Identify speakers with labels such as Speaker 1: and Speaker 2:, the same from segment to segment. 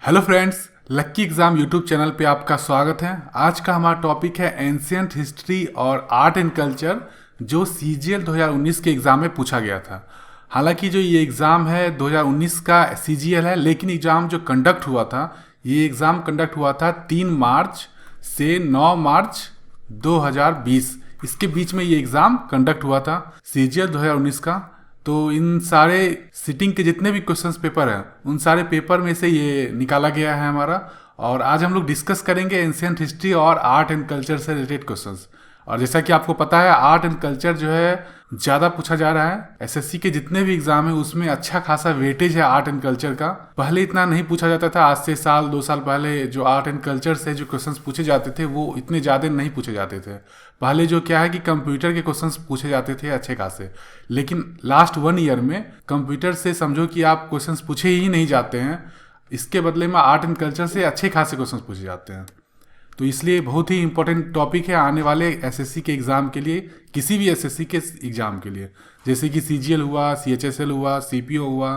Speaker 1: Hello friends, लक्की exam YouTube channel पे आपका स्वागत है। आज का हमारा टॉपिक है एंशियंट हिस्ट्री और आर्ट एंड कल्चर, जो सीजीएल 2019 के एग्ज़ाम में पूछा गया था। हालांकि जो ये एग्ज़ाम है 2019 का सीजीएल है, लेकिन एग्ज़ाम जो कंडक्ट हुआ था, ये एग्ज़ाम कंडक्ट हुआ था 3 मार्च से 9 मार्च 2020। इसके बीच में ये एग्ज़ाम कंडक्ट हुआ था सीजीएल 2019 का। तो इन सारे सिटिंग के जितने भी क्वेश्चंस पेपर हैं, उन सारे पेपर में से ये निकाला गया है हमारा। और आज हम लोग डिस्कस करेंगे एंशियंट हिस्ट्री और आर्ट एंड कल्चर से रिलेटेड क्वेश्चंस। और जैसा कि आपको पता है, आर्ट एंड कल्चर जो है ज़्यादा पूछा जा रहा है। एसएससी के जितने भी एग्जाम है उसमें अच्छा खासा वेटेज है आर्ट एंड कल्चर का। पहले इतना नहीं पूछा जाता था। आज से साल 2 साल पहले जो आर्ट एंड कल्चर से जो क्वेश्चंस पूछे जाते थे वो इतने ज़्यादा नहीं पूछे जाते थे। पहले जो क्या है कि कंप्यूटर के क्वेश्चंस पूछे जाते थे अच्छे खासे, लेकिन लास्ट 1 ईयर में कंप्यूटर से समझो कि आप क्वेश्चंस पूछे ही नहीं जाते हैं। इसके बदले में आर्ट एंड कल्चर से अच्छे खासे क्वेश्चंस पूछे जाते हैं। तो इसलिए बहुत ही इंपॉर्टेंट टॉपिक है आने वाले एसएससी के एग्ज़ाम के लिए, किसी भी एसएससी के एग्ज़ाम के लिए। जैसे कि सीजीएल हुआ, सीएचएसएल हुआ, सीपीओ हुआ,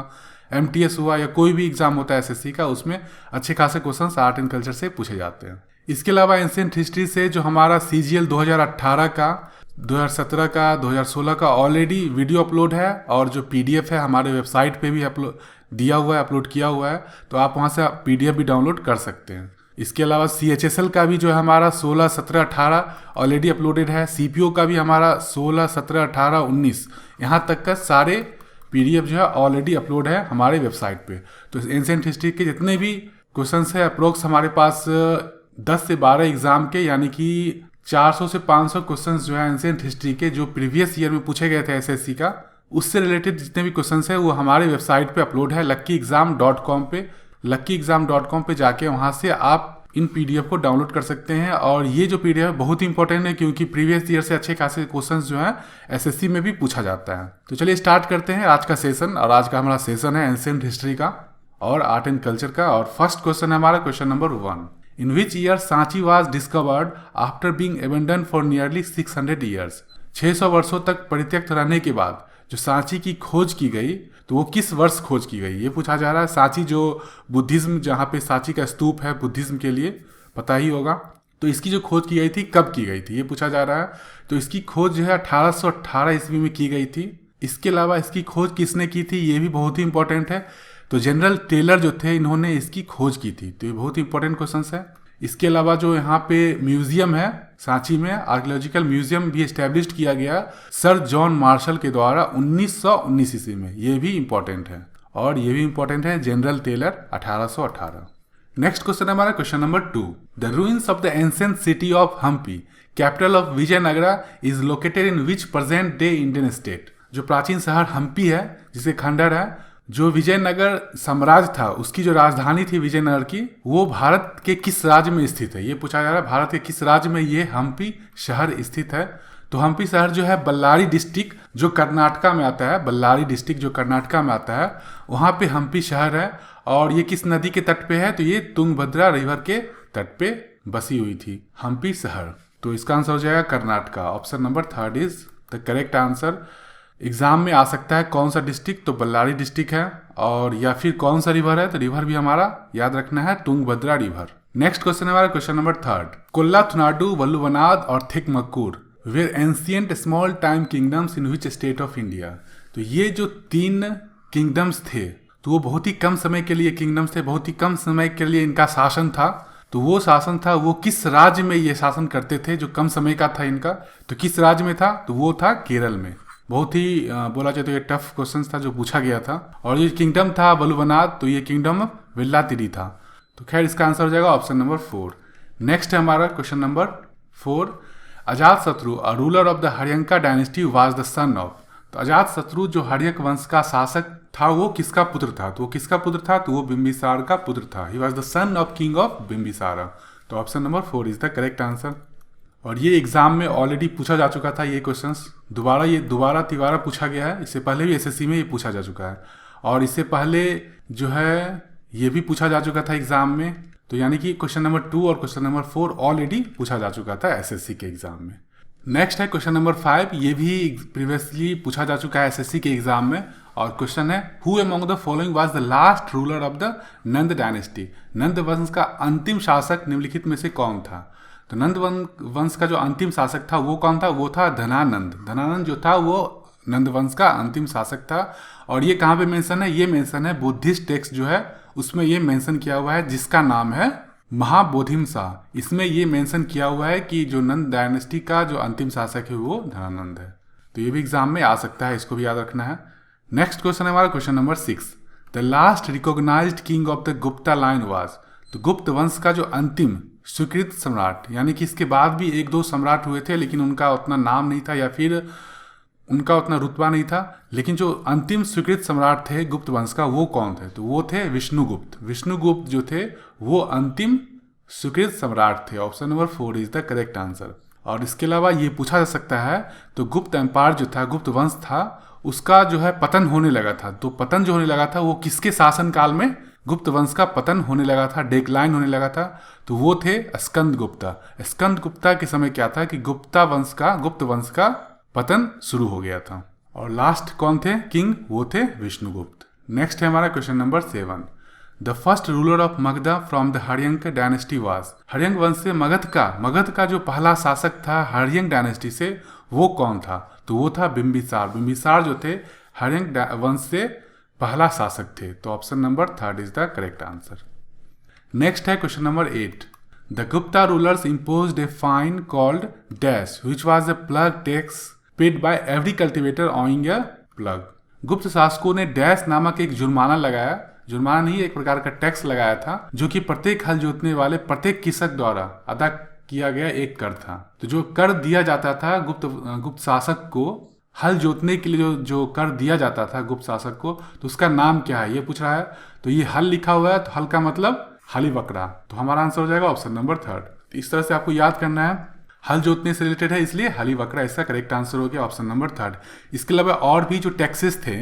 Speaker 1: एमटीएस हुआ, या कोई भी एग्ज़ाम होता है एसएससी का, उसमें अच्छे खासे क्वेश्चंस आर्ट एंड कल्चर से पूछे जाते हैं। इसके अलावा एंशियंट हिस्ट्री से जो हमारा सीजीएल 2018 का, 2017 का, 2016 का ऑलरेडी वीडियो अपलोड है, और जो पीडीएफ है हमारे वेबसाइट पे भी दिया हुआ है, अपलोड किया हुआ है। तो आप वहाँ से पीडीएफ भी डाउनलोड कर सकते हैं। इसके अलावा सीएचएसएल का भी जो है हमारा 16, 17, 18 ऑलरेडी अपलोडेड है। सीपीओ का भी हमारा 16, 17, 18, 19 यहाँ तक का सारे पीडीएफ जो है ऑलरेडी अपलोड है हमारे वेबसाइट पे। तो एंशियंट हिस्ट्री के जितने भी क्वेश्चंस है, अप्रोक्स हमारे पास 10 से 12 एग्जाम के, यानी कि 400 से 500 क्वेश्चंस जो है एंशियंट हिस्ट्री के जो प्रीवियस ईयर में पूछे गए थे एसएससी का, उससे रिलेटेड जितने भी क्वेश्चंस है वो हमारे वेबसाइट पे अपलोड है luckyexam.com पे। luckyexam.com पे जाके वहाँ से आप इन पीडीएफ को डाउनलोड कर सकते हैं। और ये जो पीडीएफ बहुत इंपॉर्टेंट है, क्योंकि प्रीवियस ईयर से अच्छे खासे क्वेश्चंस जो है एसएससी में भी पूछा जाता है। तो चलिए स्टार्ट करते हैं आज का सेशन। और आज का हमारा सेशन है एंशियंट हिस्ट्री का और आर्ट एंड कल्चर का। और फर्स्ट क्वेश्चन है हमारा question number 1। In which year Sanchi was discovered after being abandon for nearly 600 years. 600 वर्षों तक परित्यक्त रहने के बाद जो सांची की खोज की गई, तो वो किस वर्ष खोज की गई, ये पूछा जा रहा है। सांची जो बुद्धिज्म, जहाँ पे सांची का स्तूप है बुद्धिज्म के लिए, पता ही होगा। तो इसकी जो खोज की गई थी, कब की गई थी, ये पूछा जा रहा है। तो इसकी खोज जो है 1818 ईस्वी में की गई थी। इसके अलावा इसकी खोज किसने की थी, ये भी बहुत ही इंपॉर्टेंट है। तो जनरल टेलर जो थे, इन्होंने इसकी खोज की थी। तो ये बहुत ही इंपॉर्टेंट क्वेश्चन है। इसके अलावा जो यहाँ पे म्यूजियम है सांची में, आर्कियोलॉजिकल म्यूजियम भी एस्टेब्लिश किया गया सर जॉन मार्शल के द्वारा 1919 ईस्वी में। ये भी इंपॉर्टेंट है। और ये भी इंपॉर्टेंट है, जनरल टेलर 1818। नेक्स्ट क्वेश्चन है हमारा question number 2। The ruins of the ancient city of Hampi, capital of Vijayanagara, is located in which present day Indian state. जो प्राचीन शहर हम्पी है, जिसे खंडर है, जो विजयनगर साम्राज्य था, उसकी जो राजधानी थी विजयनगर की, वो भारत के किस राज्य में स्थित है, ये पूछा जा रहा है। भारत के किस राज्य में ये हम्पी शहर स्थित है। तो हम्पी शहर जो है बल्लारी डिस्ट्रिक्ट जो कर्नाटका में आता है, बल्लारी डिस्ट्रिक्ट जो कर्नाटका में आता है, वहाँ पे हम्पी शहर है। और ये किस नदी के तट पे है, तो ये तुंगभद्रा रिवर के तट पे बसी हुई थी हम्पी शहर। तो इसका आंसर हो जाएगा Karnataka. Option number 3 is the correct answer. Exam में आ सकता है कौन सा डिस्ट्रिक्ट, तो बल्लारी डिस्ट्रिक्ट है। और या फिर कौन सा रिवर है, तो रिवर भी हमारा याद रखना है, तुंगभद्रा रिवर। नेक्स्ट क्वेश्चन है हमारा क्वेश्चन नंबर 3। कोल्लाथुनाडु, वल्लुवनाद और थिकमक्कूर were ancient small time kingdoms in which state of India. तो ये जो 3 किंगडम्स थे, तो वो बहुत ही कम समय के लिए किंगडम्स थे, बहुत ही कम समय के लिए इनका शासन था। तो वो शासन था, वो किस राज्य में ये शासन करते थे, जो कम समय का था इनका, तो किस राज्य में था, तो वो था केरल में। बहुत ही बोला जाए तो ये टफ क्वेश्चन था जो पूछा गया था। और ये किंगडम था वल्लुवनाद, तो ये किंगडम वेल्लातिरी था। तो खैर इसका आंसर हो जाएगा ऑप्शन नंबर 4। नेक्स्ट है हमारा question number 4। Ajatashatru, a ruler of the Haryanka dynasty, was the son of. तो अजात शत्रु जो हर्यक वंश का शासक था, वो किसका पुत्र था, तो वो किसका पुत्र था, तो वो बिंबिसार का पुत्र था। He was the son of king of Bimbisara. तो option number 4 is the correct answer. और ये एग्जाम में ऑलरेडी पूछा जा चुका था ये क्वेश्चंस। दोबारा तिबारा पूछा गया है। इससे पहले भी एसएससी में ये पूछा जा चुका है। और इससे पहले जो है ये भी पूछा जा चुका था एग्जाम में। तो यानी कि क्वेश्चन नंबर 2 और क्वेश्चन नंबर 4 ऑलरेडी पूछा जा चुका था एसएससी के एग्जाम में। नेक्स्ट है क्वेश्चन नंबर 5। ये भी प्रीवियसली पूछा जा चुका है एसएससी के एग्जाम में, और क्वेश्चन है who among the following was the last ruler of the Nanda dynasty. Nanda वंश का अंतिम शासक निम्नलिखित में से कौन था। तो नंद वंश का जो अंतिम शासक था वो कौन था, वो था धनानंद। धनानंद जो था वो नंद वंश का अंतिम शासक था। और ये कहाँ पे मेंशन है, ये मेंशन है बुद्धिस्ट टेक्स्ट जो है उसमें ये मेंशन किया हुआ है, जिसका नाम है महाबोधिमसा। इसमें ये मेंशन किया हुआ है कि जो नंद डायनेस्टी का जो अंतिम शासक है वो धनानंद है। तो ये भी एग्जाम में आ सकता है, इसको भी याद रखना है। नेक्स्ट क्वेश्चन है हमारा question number 6। The last recognised king of the Gupta line was. तो गुप्त वंश का जो अंतिम स्वीकृत सम्राट, यानी कि इसके बाद भी एक दो सम्राट हुए थे लेकिन उनका उतना नाम नहीं था या फिर उनका उतना रुतबा नहीं था, लेकिन जो अंतिम स्वीकृत सम्राट थे गुप्त वंश का वो कौन थे, तो वो थे विष्णुगुप्त। विष्णुगुप्त जो थे वो अंतिम स्वीकृत सम्राट थे। Option number 4 is the correct answer. और इसके अलावा ये पूछा जा सकता है तो गुप्त एम्पायर जो था, गुप्त वंश था, उसका जो है पतन होने लगा था। तो पतन जो होने लगा था वो किसके शासन काल में गुप्त वंश का पतन होने लगा था, डेक्लाइन होने लगा था, तो वो थे स्कंद गुप्ता। स्कंद गुप्ता के समय क्या था कि गुप्त वंश का पतन शुरू हो गया था। और लास्ट कौन थे किंग, वो थे विष्णुगुप्त। नेक्स्ट है हमारा question number 7। The first ruler of Magadh from the Haryanka dynasty was. Haryanka वंश से मगध का जो पहला शासक था हर्यंक डायनेस्टी से वो कौन था, तो वो था बिंबिसार। बिंबिसार जो थे हर्यंक वंश से पहला शासक थे। तो option number 3 is the correct answer. Next है question number 8। The Gupta rulers imposed a fine called dash which was a plug tax paid by every cultivator owning a plug। गुप्त शासकों ने डैश नामक एक जुर्माना लगाया, जुर्माना नहीं एक प्रकार का टैक्स लगाया था, जो कि प्रत्येक हल जोतने वाले प्रत्येक कृषक द्वारा अदा किया गया एक कर था। तो जो कर दिया जाता था गुप्त शासक को हल जोतने के लिए जो कर दिया जाता था गुप्त शासक को, तो उसका नाम क्या है ये पूछ रहा है। तो ये हल लिखा हुआ है, तो हल का मतलब हली बकरा। तो हमारा आंसर हो जाएगा ऑप्शन नंबर 3। तो इस तरह से आपको याद करना है, हल जोतने से रिलेटेड है इसलिए हली बकरा इसका करेक्ट आंसर हो गया ऑप्शन नंबर 3। इसके अलावा और भी जो टैक्सेस थे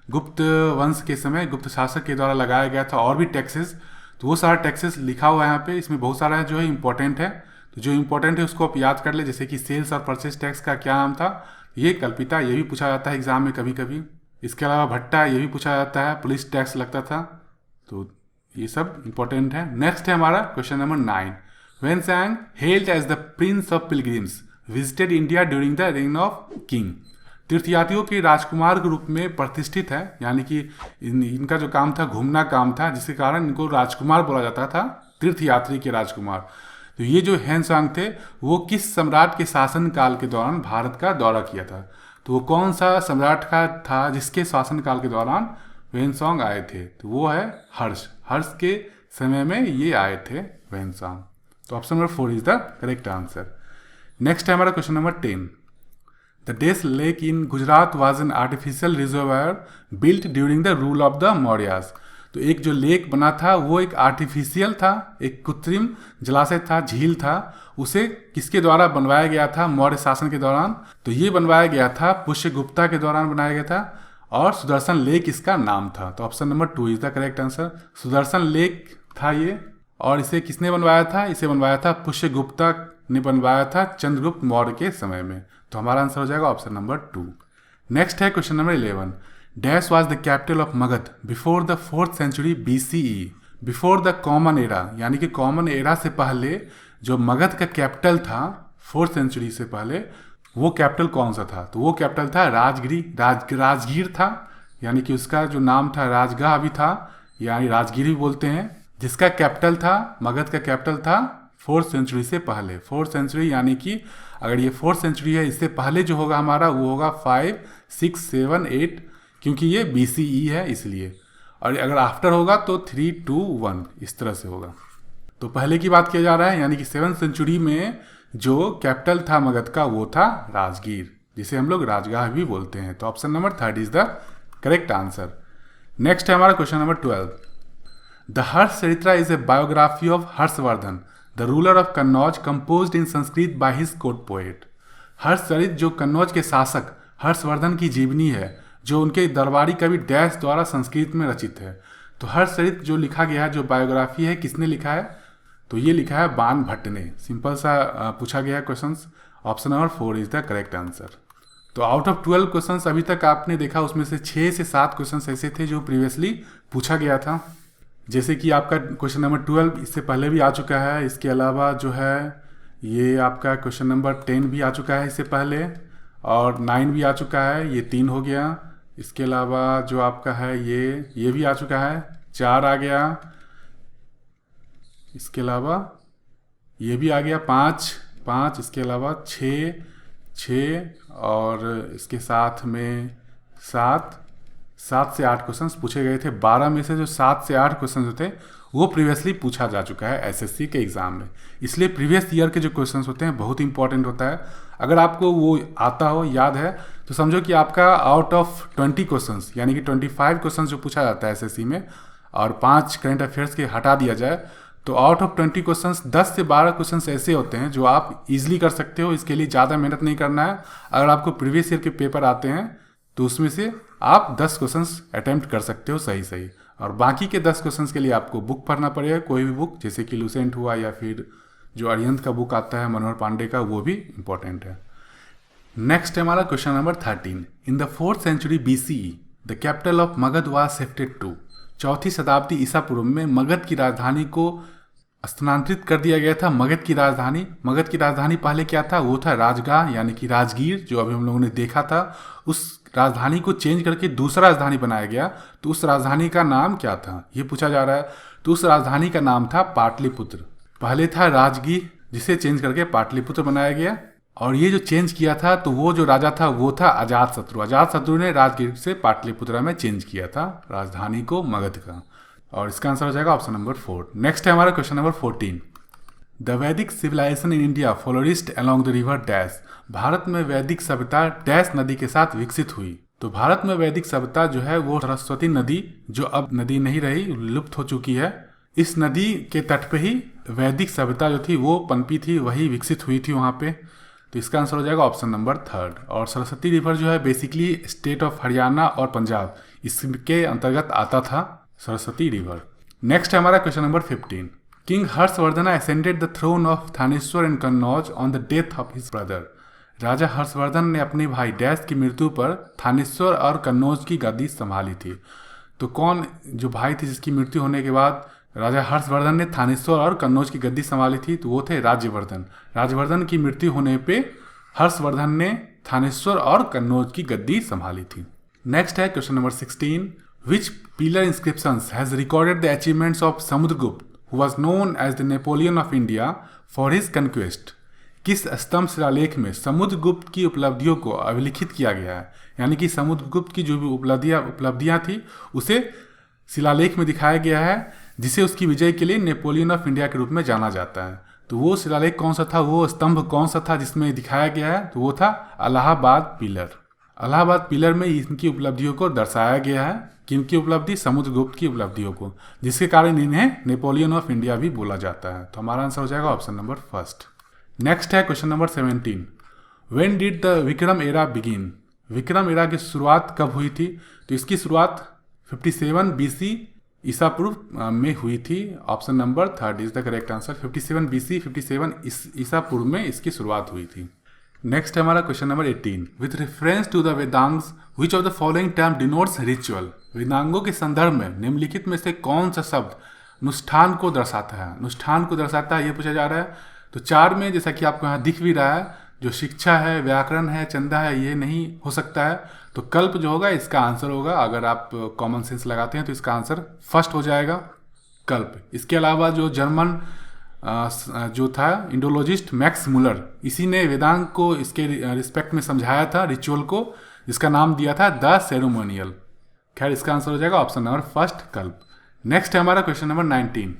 Speaker 1: गुप्त वंश के समय गुप्त शासक के द्वारा लगाया गया था, और भी टैक्सेस, तो वो सारा टैक्सेस लिखा हुआ है यहाँ पे। इसमें बहुत सारा जो है इंपॉर्टेंट है, तो जो इंपॉर्टेंट है उसको आप याद कर ले। जैसे कि सेल्स और परचेस टैक्स का क्या नाम था, ये कल्पिता, ये भी पूछा जाता है एग्जाम में कभी कभी। इसके अलावा भट्टा, ये भी पूछा जाता है, पुलिस टैक्स लगता था। तो ये सब इंपॉर्टेंट है। नेक्स्ट है हमारा question number 9। Hiuen Tsang held as the prince of pilgrims visited India during the reign of king. तीर्थयात्रियों के राजकुमार के रूप में प्रतिष्ठित है, यानी कि इनका जो काम था घूमना काम था, जिसके कारण इनको राजकुमार बोला जाता था, तीर्थयात्री के राजकुमार। तो ये जो ह्वेनसांग थे वो किस सम्राट के शासन काल के दौरान भारत का दौरा किया था, तो वो कौन सा सम्राट का था जिसके शासन काल के दौरान ह्वेनसांग आए थे, तो वो है हर्ष के समय में ये आए थे ह्वेनसांग। तो option number 4 is the correct answer. Next है हमारा क्वेश्चन नंबर 10। द डेस lake in Gujarat was an artificial reservoir built during the rule of the Mauryas. तो एक जो लेक बना था वो एक आर्टिफिशियल था, एक कृत्रिम जलाशय था, झील था। उसे किसके द्वारा बनवाया गया था मौर्य शासन के दौरान, तो ये बनवाया गया था पुष्यगुप्ता के दौरान बनाया गया था, और सुदर्शन लेक इसका नाम था। तो option number 2 is the correct answer. Sudarshan lake था ये, और इसे किसने बनवाया था, इसे बनवाया था पुष्यगुप्ता ने बनवाया था चंद्रगुप्त मौर्य के समय में। तो हमारा आंसर हो जाएगा ऑप्शन नंबर 2। नेक्स्ट है question number 11। Dash was the capital of Magadha before the 4th century BCE। Before the common era, यानी कि कॉमन एरा से पहले जो मगध का कैपिटल था 4th सेंचुरी से पहले, वो कैपिटल कौन सा था, तो वो कैपिटल था राजगीर था, यानी कि उसका जो नाम था राजगाह भी था, यानी राजगिरी बोलते हैं, जिसका कैपिटल था मगध का कैपिटल था 4th सेंचुरी से पहले। 4th सेंचुरी यानी कि अगर ये 4th सेंचुरी है, इससे पहले जो होगा हमारा वो होगा 5, 6, 7, 8, क्योंकि ये BCE है इसलिए। और अगर आफ्टर होगा तो 3, 2, 1 इस तरह से होगा। तो पहले की बात किया जा रहा है, यानी कि 7th सेंचुरी में जो कैपिटल था मगध का वो था राजगीर, जिसे हम लोग राजगाह भी बोलते हैं। तो option number 3 is the correct answer. Next है हमारा question number 12। The Harshacharita is a biography of Harshavardhana the ruler of Kannauj composed in Sanskrit by his court poet. Harshacharita जो कन्नौज के शासक हर्षवर्धन की जीवनी है, जो उनके दरबारी कवि डैश द्वारा संस्कृत में रचित है। तो हर्षचरित जो लिखा गया है, जो बायोग्राफी है, किसने लिखा है, तो ये लिखा है बाण भट्ट ने। सिंपल सा पूछा गया है questions. Option number 4 is the correct answer. तो आउट ऑफ 12 क्वेश्चंस अभी तक आपने देखा, उसमें से 6 से 7 क्वेश्चंस ऐसे थे जो प्रीवियसली पूछा गया था। जैसे कि आपका क्वेश्चन नंबर 12 इससे पहले भी आ चुका है, इसके अलावा जो है ये आपका क्वेश्चन नंबर 10 भी आ चुका है इससे पहले, और 9 भी आ चुका है, ये 3 हो गया। इसके अलावा जो आपका है ये भी आ चुका है, 4 आ गया। इसके अलावा ये भी आ गया, 5। इसके अलावा 6 और इसके साथ में 7 से 8 क्वेश्चंस पूछे गए थे। 12 में से जो 7 से 8 क्वेश्चंस थे वो प्रीवियसली पूछा जा चुका है एसएससी के एग्ज़ाम में। इसलिए प्रीवियस ईयर के जो क्वेश्चंस होते हैं बहुत इंपॉर्टेंट होता है। अगर आपको वो आता हो, याद है, तो समझो कि आपका आउट ऑफ 20 क्वेश्चंस यानी कि 25 क्वेश्चंस जो पूछा जाता है एसएससी में, और 5 करंट अफेयर्स के हटा दिया जाए, तो आउट ऑफ 20 क्वेश्चंस 10 से 12 क्वेश्चंस ऐसे होते हैं जो आप इजीली कर सकते हो। इसके लिए ज़्यादा मेहनत नहीं करना है। अगर आपको प्रीवियस ईयर के पेपर आते हैं तो उसमें से आप 10 क्वेश्चंस अटैम्प्ट कर सकते हो सही, और बाकी के 10 क्वेश्चंस के लिए आपको बुक पढ़ना पड़ेगा, कोई भी बुक, जैसे कि लुसेंट हुआ या फिर जो अरिहंत का बुक आता है मनोहर पांडे का, वो भी इंपॉर्टेंट है। नेक्स्ट है हमारा question number 13। In the 4th century BCE the capital of Magadha was shifted to. 4वीं शताब्दी ईसा पूर्व में मगध की राजधानी को स्थानांतरित कर दिया गया था। मगध की राजधानी पहले क्या था? वो था राजगाह यानी कि राजगीर, जो अभी हम लोगों ने देखा था। उस राजधानी को चेंज करके दूसरा राजधानी बनाया गया। तो उस राजधानी का नाम क्या था, ये पूछा जा रहा है। तो उस राजधानी का नाम था पाटलिपुत्र। पहले था राजगीर, जिसे चेंज करके पाटलिपुत्र बनाया गया। और ये जो चेंज किया था, तो वो जो राजा था वो था अजातशत्रु। अजातशत्रु ने राजगीर से पाटलिपुत्र में चेंज किया था राजधानी को मगध का। और इसका आंसर हो जाएगा ऑप्शन नंबर 4। नेक्स्ट है हमारा question number 14। The Vedic civilisation in India flourished along the river dash. भारत में वैदिक सभ्यता डैश नदी के साथ विकसित हुई। तो भारत में वैदिक सभ्यता जो है वो सरस्वती नदी, जो अब नदी नहीं रही, लुप्त हो चुकी है, इस नदी के तट पे ही वैदिक सभ्यता जो थी वो पनपी थी, वही विकसित हुई थी वहाँ पे। तो इसका आंसर हो जाएगा ऑप्शन नंबर 3। और सरस्वती रिवर जो है बेसिकली स्टेट ऑफ हरियाणा और पंजाब, इसके अंतर्गत आता था सरस्वती रिवर। नेक्स्ट है हमारा question number 15। King Harshavardhana ascended the throne of Thaneswar and Kannauj on the death of his brother. राजा हर्षवर्धन ने अपने भाई डैश की मृत्यु पर थानेश्वर और कन्नौज की गद्दी संभाली थी। तो कौन जो भाई थी जिसकी मृत्यु होने के बाद राजा हर्षवर्धन ने थानेश्वर और कन्नौज की गद्दी संभाली थी? तो वो थे राज्यवर्धन। राज्यवर्धन की मृत्यु होने पे हर्षवर्धन ने थानेश्वर और कन्नौज की गद्दी संभाली थी। नेक्स्ट है question number 16। Which pillar inscriptions has recorded the achievements of Samudragupta who was known as the Napoleon of India for his conquest. किस स्तंभ शिलालेख में समुद्रगुप्त की उपलब्धियों को अभिलिखित किया गया है? यानी कि समुद्रगुप्त की जो भी उपलब्धियां थी उसे शिलालेख में दिखाया गया है, जिसे उसकी विजय के लिए नेपोलियन ऑफ इंडिया के रूप में जाना जाता है। तो वो शिलालेख कौन सा था, वो स्तंभ कौन सा था जिसमें दिखाया गया है? तो वो था इलाहाबाद पिलर। इलाहाबाद पिलर में इनकी उपलब्धियों को दर्शाया गया है। किनकी उपलब्धि? समुद्रगुप्त की उपलब्धियों को, जिसके कारण इन्हें नेपोलियन ऑफ इंडिया भी बोला जाता है। तो हमारा आंसर हो जाएगा ऑप्शन नंबर 1। नेक्स्ट है question number 17। When did the Vikram era begin. Vikram era की शुरुआत कब हुई थी? तो इसकी शुरुआत 57 BC ईसा पूर्व में हुई थी। Option number 3 is the correct answer. 57 BC 57 ईसा पूर्व में इसकी शुरुआत हुई थी। नेक्स्ट है हमारा question number 18। With reference to the Vedangas which of the following term denotes ritual. वेदांगों के संदर्भ में निम्नलिखित में से कौन सा शब्द अनुष्ठान को दर्शाता है? अनुष्ठान को दर्शाता है, ये पूछा जा रहा है। तो 4 में जैसा कि आपको यहाँ दिख भी रहा है, जो शिक्षा है, व्याकरण है, चंदा है, ये नहीं हो सकता है। तो कल्प जो होगा इसका आंसर होगा। अगर आप कॉमन सेंस लगाते हैं तो इसका आंसर फर्स्ट हो जाएगा, कल्प। इसके अलावा जो जर्मन जो था इंडोलॉजिस्ट मैक्स मुलर, इसी ने वेदांग को इसके रिस्पेक्ट में समझाया था, रिचुअल को, जिसका नाम दिया था द सेरेमोनियल। खैर इसका आंसर हो जाएगा ऑप्शन नंबर 1 कल्प। नेक्स्ट है हमारा question number 19।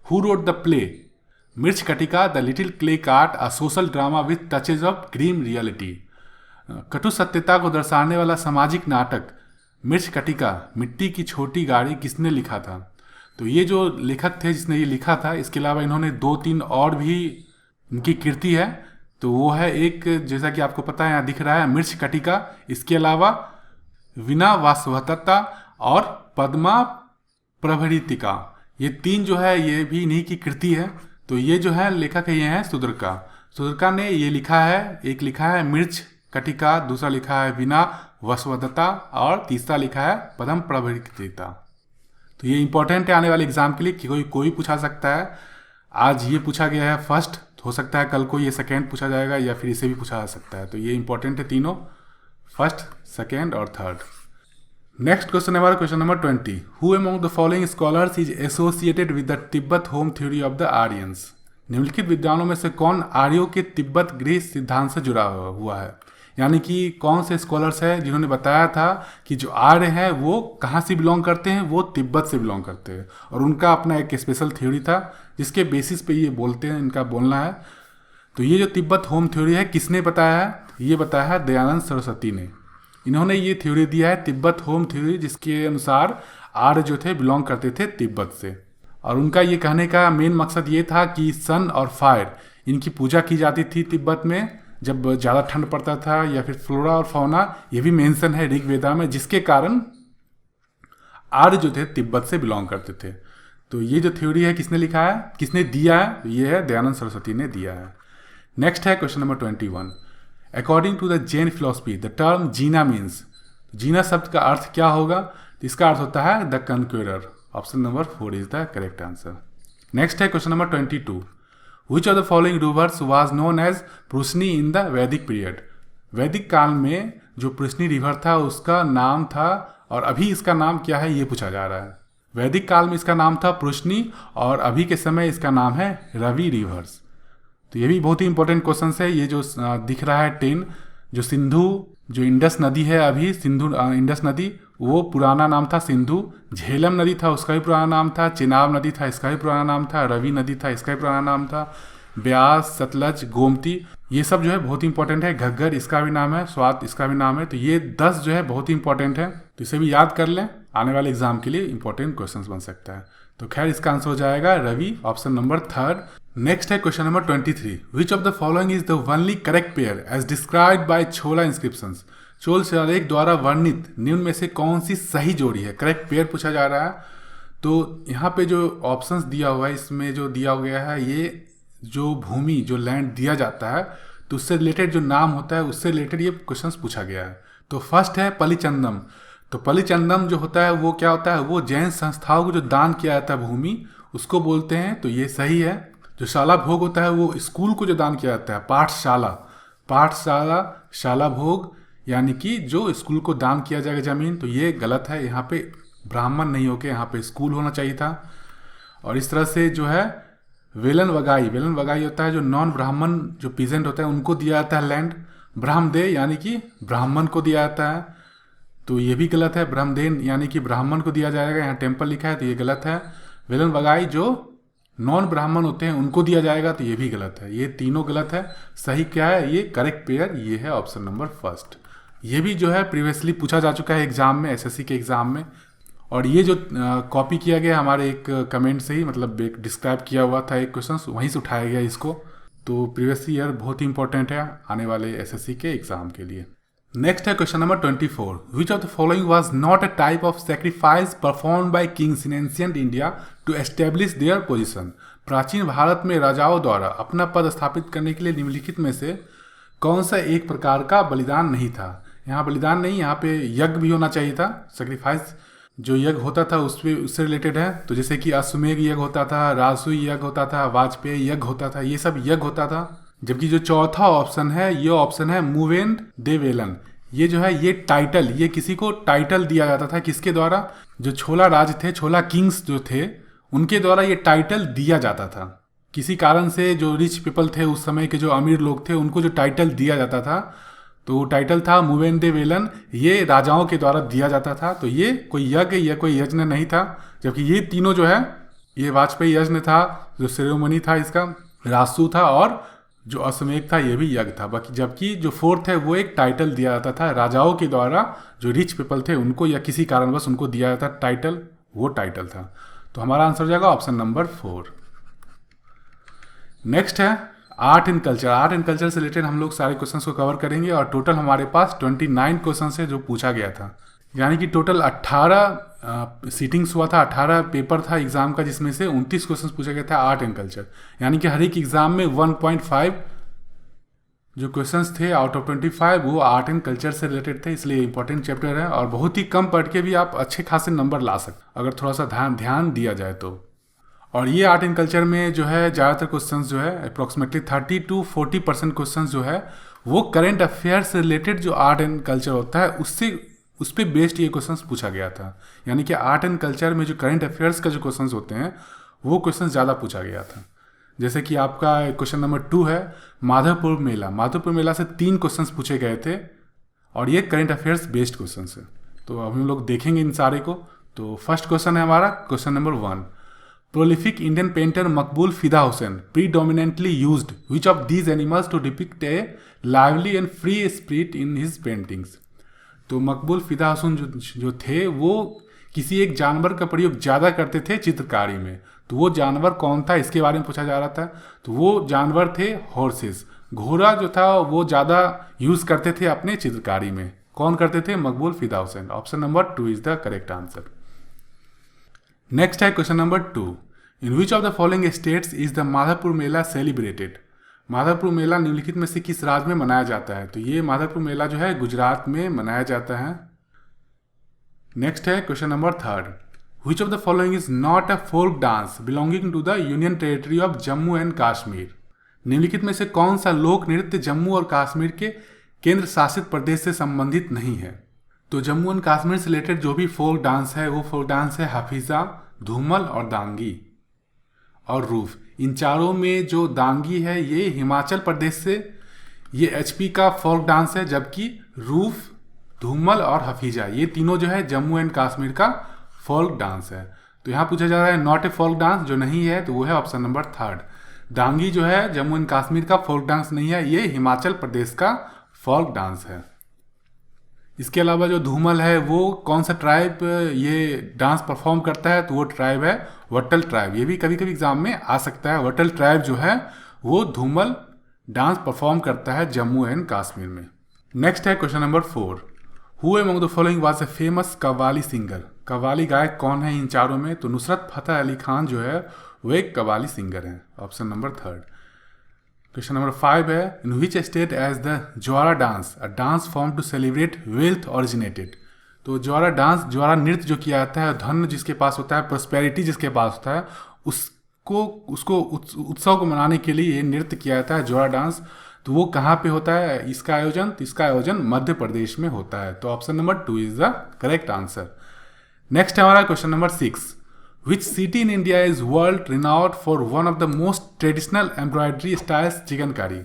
Speaker 1: Who wrote the play Mrichchhakatika the little clay cart a social drama with touches of grim reality. कटु सत्यता को दर्शाने वाला सामाजिक नाटक मिर्च कटिका मिट्टी की छोटी गाड़ी किसने लिखा था? तो ये जो लेखक थे जिसने ये लिखा था, इसके अलावा इन्होंने 2-3 और भी इनकी कृति है। तो वो है एक, जैसा कि आपको पता है यहाँ दिख रहा है, मिर्च कटिका। इसके अलावा विना वासवतता और पद्मा प्रभृतिका, ये 3 जो है ये भी इन्हीं की कृति है। तो ये जो है लेखक है, ये है सुदर्का। तुर्का ने ये लिखा है, एक लिखा है मिर्च कटिका, दूसरा लिखा है बिना वसवदता और तीसरा लिखा है पदम प्रवृत्तिता। तो ये इंपॉर्टेंट है आने वाले एग्जाम के लिए कि कोई पूछा सकता है। आज ये पूछा गया है फर्स्ट, हो सकता है कल को ये सेकेंड पूछा जाएगा या फिर इसे भी पूछा जा सकता है। तो ये इंपॉर्टेंट है तीनों, फर्स्ट, सेकेंड और थर्ड। नेक्स्ट क्वेश्चन हमारा question number 20। Who among the following scholars is associated with the Tibet home theory of the Aryans. निम्नलिखित विद्वानों में से कौन आर्यों के तिब्बत गृह सिद्धांत से जुड़ा हुआ है, यानी कि कौन से स्कॉलर्स हैं जिन्होंने बताया था कि जो आर्य हैं वो कहाँ से बिलोंग करते हैं, वो तिब्बत से बिलोंग करते हैं और उनका अपना एक स्पेशल थ्योरी था जिसके बेसिस पे ये बोलते हैं, इनका बोलना है। तो ये जो तिब्बत होम थ्योरी है किसने बताया है, ये बताया है दयानंद सरस्वती ने। इन्होंने ये थ्योरी दिया है तिब्बत होम थ्योरी, जिसके अनुसार आर्य जो थे बिलोंग करते थे तिब्बत से। और उनका ये कहने का मेन मकसद ये था कि सन और फायर इनकी पूजा की जाती थी तिब्बत में जब ज़्यादा ठंड पड़ता था, या फिर फ्लोरा और फौना ये भी मेंशन है ऋग्वेदा में, जिसके कारण आर्य जो थे तिब्बत से बिलोंग करते थे। तो ये जो थ्योरी है किसने लिखा है, किसने दिया है, ये है दयानंद सरस्वती ने दिया है। नेक्स्ट है question number 21। According to the Jain philosophy the term Jina means. Jina शब्द का अर्थ क्या होगा, तो इसका अर्थ होता है the conqueror. Option number 4 is the correct answer. Next है question number 22। Which of the following rivers was known as Prishni in the Vedic period. वैदिक काल में जो पृश्नी रिवर था उसका नाम था, और अभी इसका नाम क्या है ये पूछा जा रहा है। वैदिक काल में इसका नाम था पृश्नी और अभी के समय इसका नाम है रवि रिवर्स। तो ये भी बहुत ही इंपॉर्टेंट क्वेश्चन है। ये जो दिख रहा है 10, जो सिंधु, जो इंडस नदी है अभी सिंधु इंडस नदी, वो पुराना नाम था सिंधु। झेलम नदी था उसका भी पुराना नाम था, चिनाब नदी था इसका भी पुराना नाम था, रवि नदी था इसका भी पुराना नाम था, ब्यास, सतलज, गोमती, ये सब जो है बहुत ही इंपॉर्टेंट है। घग्गर इसका भी नाम है, स्वात इसका भी नाम है। तो ये 10 जो है बहुत ही इंपॉर्टेंट है, तो इसे भी याद कर लें, आने वाले एग्जाम के लिए इंपॉर्टेंट क्वेश्चन बन सकता है। तो खैर इसका आंसर हो जाएगा रवि, ऑप्शन नंबर 3। नेक्स्ट है question number 23। Which of the following is the only correct pair as described by Chola inscriptions. Chola शिलालेख द्वारा वर्णित निम्न में से कौन सी सही जोड़ी है, करेक्ट पेयर पूछा जा रहा है। तो यहाँ पे जो ऑप्शंस दिया हुआ है, इसमें जो दिया गया है, ये जो भूमि, जो लैंड दिया जाता है तो उससे रिलेटेड जो नाम होता है उससे रिलेटेड ये क्वेश्चंस पूछा गया है। तो फर्स्ट है पलिचंदम। तो पलिचंदम जो होता है वो क्या होता है, वो जैन संस्थाओं को जो दान किया जाता है भूमि, उसको बोलते हैं। तो ये सही है। जो शाला भोग होता है वो स्कूल को जो दान किया जाता है, पाठशाला, शाला भोग, यानी कि जो स्कूल को दान किया जाएगा ज़मीन, तो ये गलत है। यहाँ पे ब्राह्मण नहीं होके यहाँ पे स्कूल होना चाहिए था। और इस तरह से जो है वेलन वगाई होता है जो नॉन ब्राह्मण जो पीजेंट होता है उनको दिया जाता है लैंड। ब्राह्मदे यानी कि ब्राह्मण को दिया जाता है, तो ये भी गलत है। ब्रह्मदेन यानी कि ब्राह्मण को दिया जाएगा, यहाँ टेम्पल लिखा है तो ये गलत है। वेलन वगाई जो नॉन ब्राह्मण होते हैं उनको दिया जाएगा, तो ये भी गलत है। ये तीनों गलत है। सही क्या है, ये करेक्ट पेयर ये है ऑप्शन नंबर फर्स्ट। ये भी जो है प्रीवियसली पूछा जा चुका है एग्जाम में, एसएससी के एग्जाम में। और ये जो कॉपी किया गया हमारे एक कमेंट से ही, मतलब एक डिस्क्राइब किया हुआ था एक क्वेश्चन, वहीं से उठाया गया इसको। तो प्रीवियस ईयर बहुत ही इंपॉर्टेंट है आने वाले एसएससी के एग्जाम के लिए। नेक्स्ट है question number 24। Which of the following was not a type of sacrifice perform by kings in ancient India to establish their position. प्राचीन भारत में राजाओं द्वारा अपना पद स्थापित करने के लिए निम्नलिखित में से कौन सा एक प्रकार का बलिदान नहीं था। यहाँ बलिदान नहीं, यहाँ पे यज्ञ भी होना चाहिए था। सेक्रीफाइस जो यज्ञ होता था उससे रिलेटेड है। तो जैसे कि अश्वमेघ यज्ञ होता था, राजसूय यज्ञ होता था, वाजपेयी यज्ञ होता था, ये सब यज्ञ होता था। जबकि जो चौथा ऑप्शन है, ये ऑप्शन है मूवेंट दे वेलन। ये जो है ये टाइटल, ये किसी को टाइटल दिया जाता था, किसके द्वारा, जो छोला राज थे, छोला किंग्स जो थे उनके द्वारा ये टाइटल दिया जाता था। किसी कारण से जो रिच पीपल थे उस समय के, जो अमीर लोग थे, उनको जो टाइटल दिया जाता था, तो वो टाइटल था मूवेंट दे वेलन। ये राजाओं के द्वारा दिया जाता था। तो ये कोई यज्ञ या कोई यज्ञ नहीं था। जबकि ये तीनों जो है, ये वाजपेयी यज्ञ था, जो सेरेमनी था इसका, राजसू था, और जो अश्वमेघ था ये भी यज्ञ था। बाकी जबकि जो फोर्थ है वो एक टाइटल दिया जाता था राजाओं के द्वारा, जो रिच पीपल थे उनको, या किसी कारणवश उनको दिया जाता टाइटल, वो टाइटल था। तो हमारा आंसर हो जाएगा ऑप्शन नंबर 4। नेक्स्ट है art and culture. Art and culture से रिलेटेड हम लोग सारे क्वेश्चंस को कवर करेंगे, और टोटल हमारे पास 29 क्वेश्चन है जो पूछा गया था। यानी कि टोटल 18 सीटिंग्स हुआ था, 18 पेपर था एग्जाम का, जिसमें से 29 क्वेश्चन पूछा गया था आर्ट एंड कल्चर। यानी कि हर एक एग्जाम में 1.5 जो क्वेश्चंस थे आउट ऑफ 25 वो आर्ट एंड कल्चर से रिलेटेड थे, इसलिए इंपॉर्टेंट चैप्टर है और बहुत ही कम पढ़ के भी आप अच्छे खासे नंबर ला सकते अगर थोड़ा सा ध्यान दिया जाए तो। और ये आर्ट एंड कल्चर में जो है ज़्यादातर क्वेश्चंस जो है अप्रॉक्सीमेटली 30-40% क्वेश्चंस जो है वो करंट अफेयर से रिलेटेड जो आर्ट एंड कल्चर होता है उस पर बेस्ड ये क्वेश्चंस पूछा गया था। यानी कि आर्ट एंड कल्चर में जो करंट अफेयर्स का जो क्वेश्चंस होते हैं वो क्वेश्चंस ज़्यादा पूछा गया था। जैसे कि आपका क्वेश्चन नंबर 2 है माधवपुर मेला। माधवपुर मेला से 3 क्वेश्चंस पूछे गए थे और ये करंट अफेयर्स बेस्ड क्वेश्चंस है। तो अब हम लोग देखेंगे इन सारे को। तो फर्स्ट क्वेश्चन है हमारा question number 1। Prolific Indian painter Maqbool Fida Husain predominantly used which of these animals to depict a lively and free spirit in his paintings. तो मकबूल फिदा हुसैन जो थे वो किसी एक जानवर का प्रयोग ज़्यादा करते थे चित्रकारी में। तो वो जानवर कौन था इसके बारे में पूछा जा रहा था। तो वो जानवर थे हॉर्सेस, घोड़ा जो था वो ज़्यादा यूज़ करते थे अपने चित्रकारी में। कौन करते थे? Maqbool Fida Husain. Option number 2 is the correct answer. Next है question number 2। In which of the following states is the Madhavpur Mela celebrated. Madhavpur Mela निम्नलिखित में से किस राज्य में मनाया जाता है? तो ये माधवपुर मेला जो है गुजरात में मनाया जाता है। नेक्स्ट है question number 3। Which of the following is not a folk dance belonging to the union territory of Jammu and Kashmir. निम्नलिखित में से कौन सा लोक नृत्य जम्मू और कश्मीर के केंद्र शासित प्रदेश से संबंधित नहीं है? तो जम्मू एंड कश्मीर से रिलेटेड जो भी फोल्क डांस है वो फोल्क डांस है हफीजा, धूमल और दांगी और रूफ। इन चारों में जो दांगी है ये हिमाचल प्रदेश से ये एचपी का फोल्क डांस है, जबकि रूफ, धूमल और हफीजा ये तीनों जो है जम्मू एंड कश्मीर का फोल्क डांस है। तो यहाँ पूछा जा रहा है नॉट ए फोल्क डांस, जो नहीं है तो वो है ऑप्शन नंबर 3। दांगी जो है जम्मू एंड कश्मीर का फोल्क डांस नहीं है, ये हिमाचल प्रदेश का फोल्क डांस है। इसके अलावा जो धूमल है वो कौन सा ट्राइब ये डांस परफॉर्म करता है? तो वो ट्राइब है वट्टल ट्राइब। ये भी कभी कभी एग्जाम में आ सकता है। वट्टल ट्राइब जो है वो धूमल डांस परफॉर्म करता है जम्मू एंड कश्मीर में। नेक्स्ट है question number 4। Who among the following was a famous qawwali singer. Qawwali गायक कौन है इन चारों में? तो नुसरत फतेह अली खान जो है वो एक कव्वाली सिंगर है। Option number 3। क्वेश्चन नंबर 5 है in which state as the Jawara dance a dance form to celebrate wealth originated. तो ज्वारा डांस, ज्वारा नृत्य जो किया जाता है, धन जिसके पास होता है, प्रोस्पेरिटी जिसके पास होता है, उसको उत्सव को मनाने के लिए ये नृत्य किया जाता है ज्वारा डांस। तो वो कहाँ पे होता है इसका आयोजन? तो इसका आयोजन मध्य प्रदेश में होता है। तो option number 2 is the correct answer. Next है हमारा question number 6। Which city in India is world renowned for one of the most traditional embroidery styles chikankari.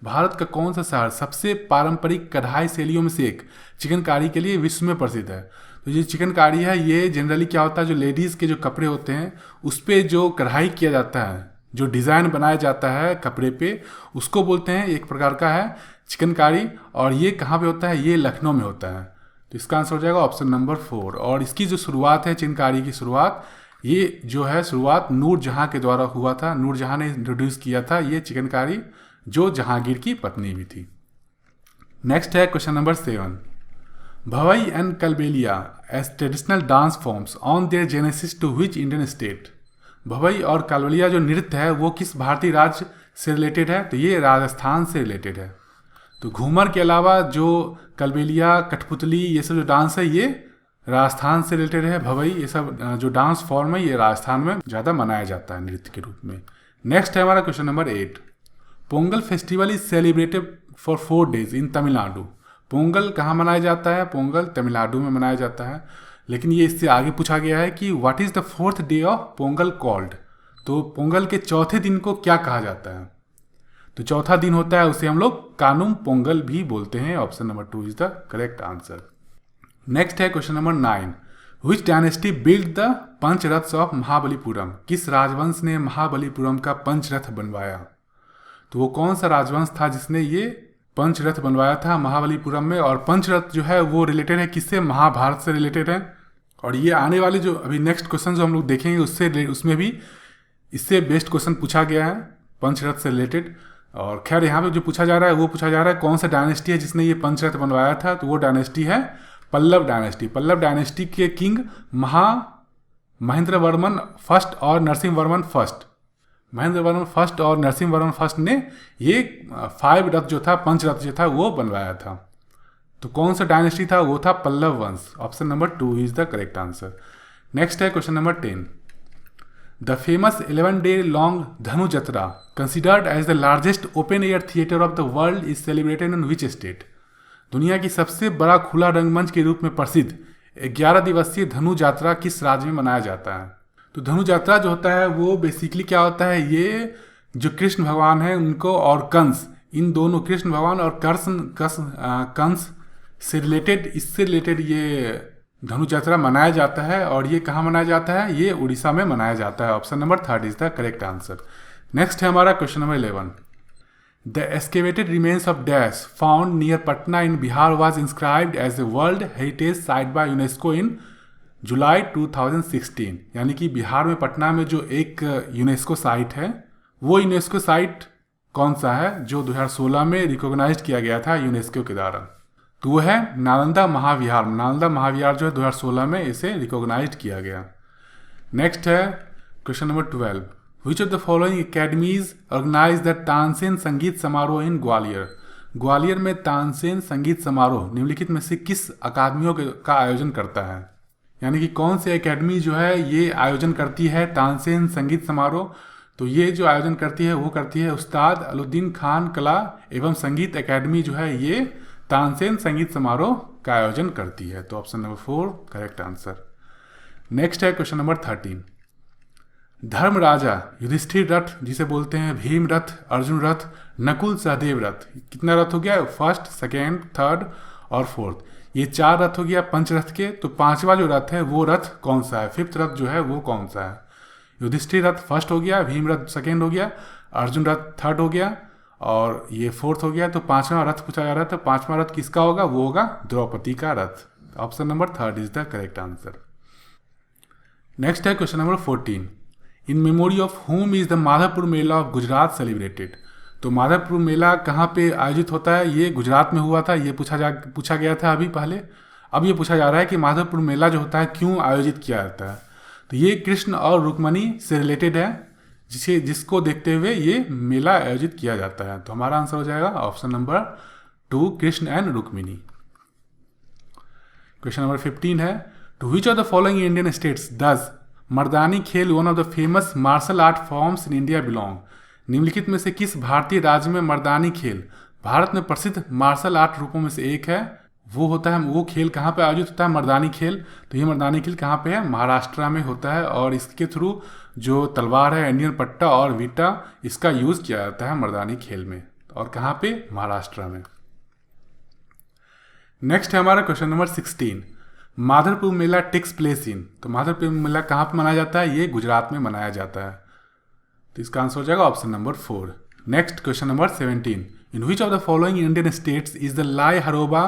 Speaker 1: Bharat का कौन सा शहर सबसे पारंपरिक कढ़ाई शैलियों में से एक चिकनकारी के लिए विश्व में प्रसिद्ध है? तो ये चिकनकारी है ये जनरली क्या होता है, जो लेडीज़ के जो कपड़े होते हैं उस पर जो कढ़ाई किया जाता है, जो डिज़ाइन बनाया जाता है कपड़े पे, उसको बोलते हैं एक प्रकार का है चिकनकारी। और ये कहाँ पे होता है? ये लखनऊ में होता है। तो इसका आंसर हो जाएगा ऑप्शन नंबर 4। और इसकी जो शुरुआत है चिकनकारी की शुरुआत, ये जो है शुरुआत नूरजहां के द्वारा हुआ था। नूरजहां ने इंट्रोड्यूस किया था ये चिकनकारी, जो जहांगीर की पत्नी भी थी। नेक्स्ट है question number 7। Bhavai and Kalbelia as traditional dance forms on their genesis to which Indian state. Bhavai और कलबेलिया जो नृत्य है वो किस भारतीय राज्य से रिलेटेड है? तो ये राजस्थान से रिलेटेड है। तो घूमर के अलावा जो कलबेलिया, कठपुतली ये सब जो डांस है ये राजस्थान से रिलेटेड है। भवई ये सब जो डांस फॉर्म है ये राजस्थान में ज़्यादा मनाया जाता है नृत्य के रूप में। नेक्स्ट है हमारा question number 8। Pongal festival is celebrated for 4 days इन तमिलनाडु। पोंगल कहाँ मनाया जाता है? पोंगल तमिलनाडु में मनाया जाता है। लेकिन ये इससे आगे पूछा गया है कि what is the 4th day of Pongal called. तो पोंगल के चौथे दिन को क्या कहा जाता है? तो चौथा दिन होता है उसे हम लोग कानुम पोंगल भी बोलते हैं। Option number 2 is the correct answer. Next है question number 9। Which dynasty build the Pancharathas of Mahabalipuram. किस राजवंश ने महाबलीपुरम का पंचरथ बनवाया? तो वो कौन सा राजवंश था जिसने ये पंचरथ बनवाया था महाबलीपुरम में? और पंचरथ जो है वो रिलेटेड है किससे? महाभारत से रिलेटेड है। और ये आने वाले जो अभी नेक्स्ट क्वेश्चन जो हम लोग देखेंगे उसमें भी इससे बेस्ट क्वेश्चन पूछा गया है पंचरथ से रिलेटेड। और खैर यहाँ पे जो पूछा जा रहा है वो पूछा जा रहा है कौन सा डायनेस्टी है जिसने ये पंचरथ बनवाया था? तो वो डायनेस्टी है पल्लव डायनेस्टी। पल्लव डायनेस्टी के किंग महेंद्र वर्मन फर्स्ट और नरसिंह वर्मन फर्स्ट। महेंद्र वर्मन फर्स्ट और नरसिंह वर्मन फर्स्ट ने ये 5 रथ जो था, पंच रथ जो था वो बनवाया था। तो कौन सा डायनेस्टी था? वो था पल्लव वंश। Option number 2 is the correct answer. Next है question number 10। The famous 11-day long Dhanu Jatra considered as the largest open air theatre of the world is celebrated in which state? दुनिया की सबसे बड़ा खुला रंगमंच के रूप में प्रसिद्ध 11 दिवसीय धनु यात्रा किस राज्य में मनाया जाता है? तो धनु यात्रा जो होता है वो बेसिकली क्या होता है, ये जो कृष्ण भगवान है उनको और कंस, इन दोनों कृष्ण भगवान और कंस से रिलेटेड, इससे रिलेटेड ये धनु यात्रा मनाया जाता है। और ये कहाँ मनाया जाता है? ये उड़ीसा में मनाया जाता है। Option number 3 is the correct answer. Next है हमारा question number 11। The excavated remains of dash found near Patna in Bihar was inscribed as a world heritage site by UNESCO in July 2016। यानी कि बिहार में पटना में जो एक यूनेस्को साइट है, वो यूनेस्को साइट कौन सा है जो 2016 में रिकॉग्नाइज किया गया था यूनेस्को के द्वारा? तो वो है नालंदा महाविहार। नालंदा महाविहार जो है 2016 में इसे रिकॉग्नाइज किया गया। नेक्स्ट है question number 12। Which of the following academies organise the Tansen Sangeet Samaroh इन ग्वालियर? ग्वालियर में तानसेन संगीत समारोह निम्नलिखित में से किस अकादमियों का आयोजन करता है? यानी कि कौन सी एकेडमी जो है ये आयोजन करती है तानसेन संगीत समारोह? तो ये जो आयोजन करती है वो करती है उस्ताद अलउद्दीन खान कला एवं संगीत एकेडमी जो है ये तानसेन संगीत समारोह का आयोजन करती है। तो option number 4 correct answer. Next है क्वेश्चन नंबर 13। धर्म राजा युधिष्ठिर रथ जिसे बोलते हैं भीम रथ, अर्जुन रथ, नकुल सहदेव रथ, कितना रथ हो गया? फर्स्ट, सेकेंड, थर्ड और फोर्थ, ये 4 रथ हो गया पंचरथ के। तो 5वां जो रथ है वो रथ कौन सा है? 5th रथ जो है वो कौन सा है? युधिष्ठिर रथ फर्स्ट हो गया, भीम रथ सेकेंड हो गया, अर्जुन रथ थर्ड हो गया और ये 4th हो गया। तो 5वां रथ पूछा जा रहा था, 5वां रथ किसका होगा? वो होगा द्रौपदी का रथ। Option number 3 is the correct answer. Next है question number 14। In memory of whom is the Madhavpur Mela of Gujarat celebrated? तो माधवपुर मेला कहाँ पे आयोजित होता है? ये गुजरात में हुआ था। ये पूछा गया था अभी पहले। अब ये पूछा जा रहा है कि माधवपुर मेला जो होता है क्यों आयोजित किया जाता है? तो ये कृष्ण और रुक्मणी से रिलेटेड है, जिसको देखते हुए ये मेला आयोजित किया जाता है। तो हमारा आंसर हो जाएगा option number 2 Krishna and Rukmini. Question number 15 है। To which of the following Indian states does Mardani Khel one of the famous martial art forms in India belong? निम्नलिखित में से किस भारतीय राज्य में मर्दानी खेल भारत में प्रसिद्ध मार्शल आर्ट रूपों में से एक है? वो होता है, वो खेल कहाँ पे आयोजित होता है? मर्दानी खेल। तो ये मर्दानी खेल कहाँ पे है? महाराष्ट्र में होता है। और इसके थ्रू जो तलवार है, इंडियन पट्टा और वीटा, इसका यूज किया जाता है मर्दानी खेल में। और कहाँ पे? महाराष्ट्र में। नेक्स्ट है हमारा question number 16। Madhavpur Mela takes place in? तो माधवपुर मेला कहाँ पे मनाया जाता है? ये गुजरात में मनाया जाता है। तो इसका आंसर हो जाएगा option number 4। Next question number 17। In which of the following Indian states is the लाई हरोबा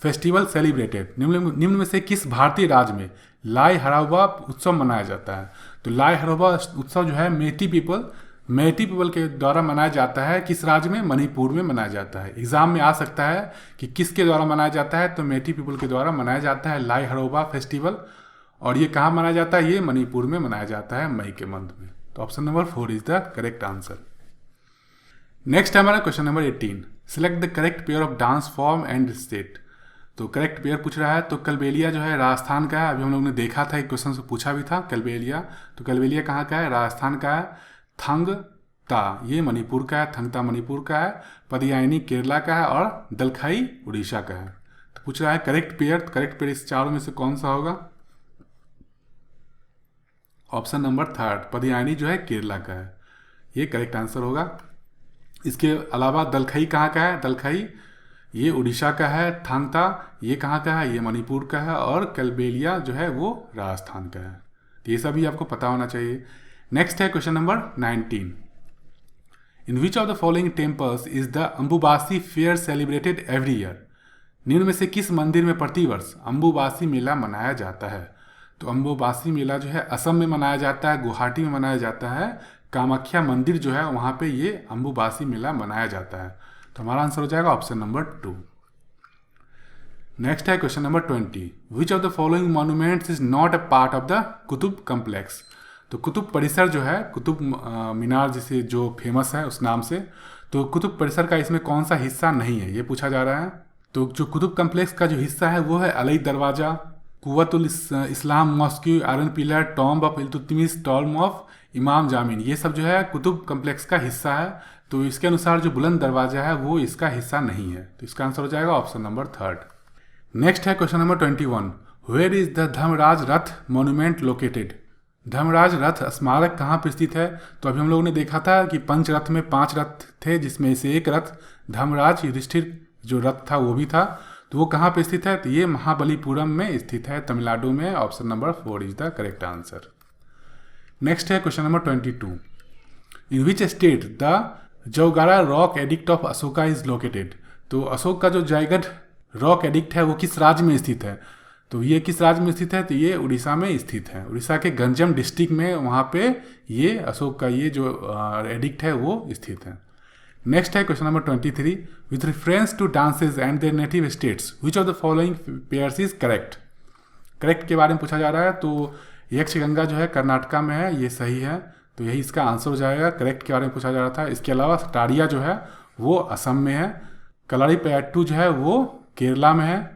Speaker 1: फेस्टिवल सेलिब्रेटेड? निम्न में से किस भारतीय राज्य में लाई हरोबा उत्सव मनाया जाता है? तो लाई हरोबा उत्सव जो है मेटी पीपल के द्वारा मनाया जाता है। किस राज्य में? मणिपुर में मनाया जाता है। एग्जाम में आ सकता है कि किसके द्वारा मनाया जाता है, तो मेटी पीपल के द्वारा मनाया जाता है लाई हरोबा फेस्टिवल। और ये कहाँ मनाया जाता है? ये मणिपुर में मनाया जाता है मई के मंथ में। तो option number 4 is the correct answer. Next है हमारा question number 18। Select the correct pair of dance form and state? तो करेक्ट पेयर पूछ रहा है। तो कलबेलिया जो है राजस्थान का है। अभी हम लोग ने देखा था, एक क्वेश्चन से पूछा भी था कलबेलिया। तो कलबेलिया कहाँ का है? राजस्थान का है। थंगता ये मणिपुर का है, थंगता मणिपुर का है। पदियानी केरला का है और दलखाई उड़ीसा का है। तो पूछ रहा है करेक्ट पेयर। तो करेक्ट पेयर इस चारों में से कौन सा होगा? ऑप्शन नंबर 3 पदियानी जो है केरला का है, ये करेक्ट आंसर होगा। इसके अलावा दलखाई कहाँ का है? दलखाई ये उड़ीसा का है। थांगता ये कहाँ का है? ये मणिपुर का है। और कलबेलिया जो है वो राजस्थान का है। तो ये सभी आपको पता होना चाहिए। नेक्स्ट है question number 19। In which of the following temples is the Ambubachi fair celebrated every year? निम्न में से किस मंदिर में प्रतिवर्ष अंबुबासी मेला मनाया जाता है? तो अंबुबासी मेला जो है असम में मनाया जाता है, गुवाहाटी में मनाया जाता है। कामाख्या मंदिर जो है वहाँ पे ये अंबुबासी मेला मनाया जाता है। तो हमारा आंसर हो जाएगा ऑप्शन नंबर 2। नेक्स्ट है question number 20। Which of the following monuments is not a part of the Qutub complex? तो कुतुब परिसर जो है, कुतुब मीनार जिसे जो फेमस है उस नाम से, तो कुतुब परिसर का इसमें कौन सा हिस्सा नहीं है, ये पूछा जा रहा है। तो जो कुतुब कम्प्लेक्स का जो हिस्सा है वो है Alai Darwaza, Quwwatul Islam mosque, iron pillar, tomb of Iltutmish, tomb of Imam Zamin, ये सब जो है कुतुब कम्प्लेक्स का हिस्सा है। तो इसके अनुसार जो बुलंद दरवाज़ा है वो इसका हिस्सा नहीं है, तो इसका आंसर हो जाएगा ऑप्शन नंबर 3। नेक्स्ट है question number 21, where is the Dharmaraja Ratha monument located. Dharmaraj रथ स्मारक कहाँ पर स्थित है। तो अभी हम लोगों ने देखा था कि पंच रथ में 5 रथ थे, जिसमें से एक रथ धर्मराज युधिष्ठिर जो रथ था वो भी था। तो वो कहाँ पे स्थित है, तो ये महाबलीपुरम में स्थित है, तमिलनाडु में। Option number 4 is the correct answer. Next है question number 22, in which state the Jaugada rock edict of Ashoka is located. तो अशोक का जो जयगढ़ रॉक एडिक्ट है वो किस राज्य में स्थित है। तो ये किस राज्य में स्थित है, तो ये उड़ीसा में स्थित है। उड़ीसा के गंजम डिस्ट्रिक्ट में वहाँ पे ये अशोक का ये जो एडिक्ट है वो स्थित है। नेक्स्ट है question number 23, with reference to dances and their native states which of the following pairs is correct. Correct के बारे में पूछा जा रहा है। तो यक्षगंगा जो है कर्नाटका में है, ये सही है, तो यही इसका आंसर हो जाएगा। करेक्ट के बारे में पूछा जा रहा था। इसके अलावा सटारिया जो है वो असम में है, कलारीपयट्टू जो है वो केरला में है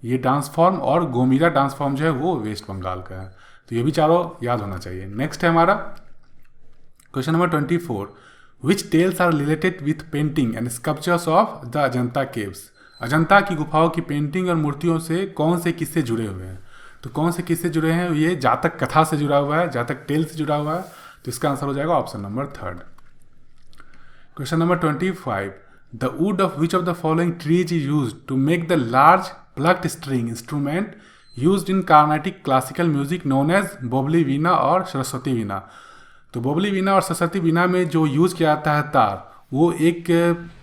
Speaker 1: ये डांस फॉर्म, और गोमीरा डांस फॉर्म जो है वो वेस्ट बंगाल का है। तो ये भी चारों याद होना चाहिए। नेक्स्ट है हमारा question number 24, which tales are related with painting and sculptures of the Ajanta caves. Ajanta की गुफाओं की पेंटिंग और मूर्तियों से कौन से किस्से जुड़े हुए हैं। तो कौन से किस्से जुड़े हैं, ये जातक कथा से जुड़ा हुआ है, जातक टेल से जुड़ा हुआ है। तो इसका आंसर हो जाएगा option number 3। Question number 25, the wood of which of the following trees is use to make the large plucked string instrument used in Carnatic classical music known as Bobbili veena और सरस्वती वीणा। तो बोबली वीणा और सरस्वती वीणा में जो यूज़ किया जाता है तार, वो एक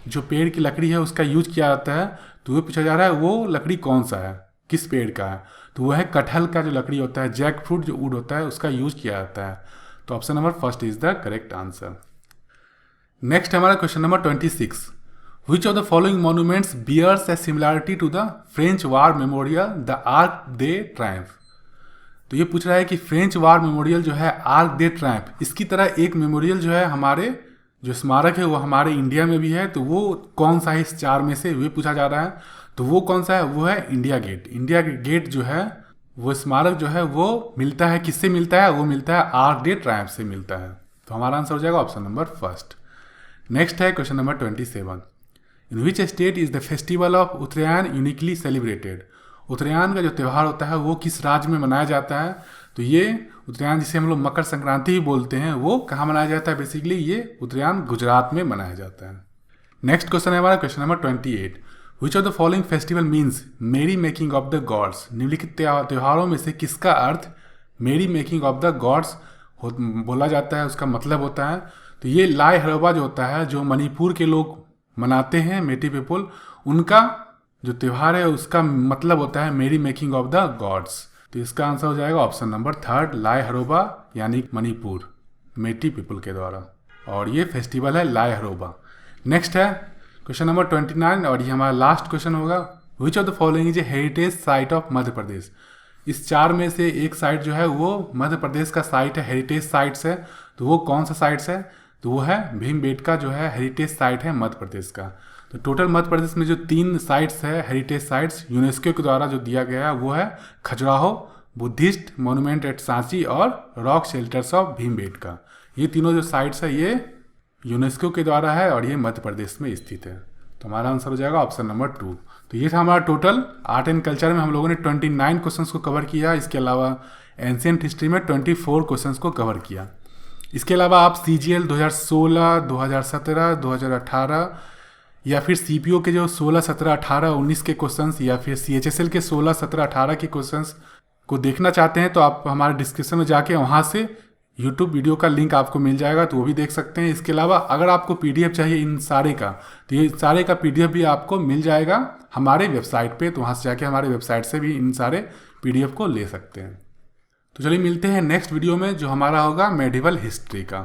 Speaker 1: जो पेड़ की लकड़ी है उसका यूज किया जाता है। तो वो पूछा जा रहा है वो लकड़ी कौन सा है, किस पेड़ का है। तो वो है कटहल का जो लकड़ी होता है, जैक फ्रूट जो वुड होता है उसका यूज किया जाता है। तो option number 1 is the correct answer. Next हमारा question number 26, which of the following monuments bears a similarity to the French war memorial the Arc de Triomphe. तो ये पूछ रहा है कि फ्रेंच वार मेमोरियल जो है आर्क दे ट्रायम्फ, इसकी तरह एक मेमोरियल जो है हमारे जो स्मारक है वो हमारे इंडिया में भी है। तो वो कौन सा है इस 4 में से, वो पूछा जा रहा है। तो वो कौन सा है, वो है इंडिया गेट। इंडिया गेट जो है वो स्मारक जो है वो मिलता है, किससे मिलता है, वो मिलता है आर्क दे ट्रायम्फ से मिलता है। तो हमारा आंसर हो जाएगा ऑप्शन नंबर 1। नेक्स्ट है question number 27, in which state is the festival of Uttarayan uniquely celebrated. Uttarayan का जो त्यौहार होता है वो किस राज्य में मनाया जाता है। तो ये उत्तरायण जिसे हम लोग मकर संक्रांति भी बोलते हैं, वो कहाँ मनाया जाता है, बेसिकली ये उत्तरायण गुजरात में मनाया जाता है। नेक्स्ट क्वेश्चन है हमारा question number 28, which of the following festival means मेरी मेकिंग ऑफ द गॉड्स। निम्नलिखित त्योहारों में से किसका अर्थ मेरी मेकिंग ऑफ द गॉड्स बोला जाता है, उसका मतलब होता है। तो ये लाई हरोबा जो होता है, जो मणिपुर के लोग मनाते हैं, मेटी पीपुल, उनका जो त्यौहार है उसका मतलब होता है मेरी मेकिंग ऑफ द गॉड्स। तो इसका आंसर हो जाएगा ऑप्शन नंबर 3, लाई हरोबा यानी मणिपुर मेटी पीपुल के द्वारा, और ये फेस्टिवल है लाई हरोबा। नेक्स्ट है क्वेश्चन नंबर 29, और ये हमारा लास्ट क्वेश्चन होगा, which of the following is a heritage site of Madhya Pradesh. इस 4 में से एक साइट जो है वो मध्य प्रदेश का साइट है, हेरिटेज साइट्स है। तो वो कौन सा साइट्स है, तो वो है भीमबेटका जो है हेरिटेज साइट है मध्य प्रदेश का। तो टोटल मध्य प्रदेश में जो 3 साइट्स है हेरिटेज साइट्स यूनेस्को के द्वारा जो दिया गया है वो है Khajuraho, Buddhist monument at Sanchi और रॉक शेल्टर्स ऑफ भीमबेटका। ये तीनों जो साइट्स है ये यूनेस्को के द्वारा है और ये मध्य प्रदेश में स्थित है। तो हमारा आंसर हो जाएगा ऑप्शन नंबर 2। तो ये था हमारा टोटल आर्ट एंड कल्चर में हम लोगों ने 29 क्वेश्चंस को कवर किया। इसके अलावा एंशिएंट हिस्ट्री में 24 क्वेश्चंस को कवर किया। इसके अलावा आप CGL 2016, 2017, 2018 या फिर CPO के जो 16, 17, 18, 19 के क्वेश्चंस या फिर CHSL के 16, 17, 18 के क्वेश्चंस को देखना चाहते हैं तो आप हमारे डिस्क्रिप्शन में जाके वहाँ से YouTube वीडियो का लिंक आपको मिल जाएगा, तो वो भी देख सकते हैं। इसके अलावा अगर आपको PDF चाहिए इन सारे का, तो ये सारे का PDF भी आपको मिल जाएगा हमारे वेबसाइट पे, तो वहाँ से जाके हमारे वेबसाइट से भी इन सारे PDF को ले सकते हैं। तो चलिए मिलते हैं नेक्स्ट वीडियो में जो हमारा होगा मेडिवल हिस्ट्री का।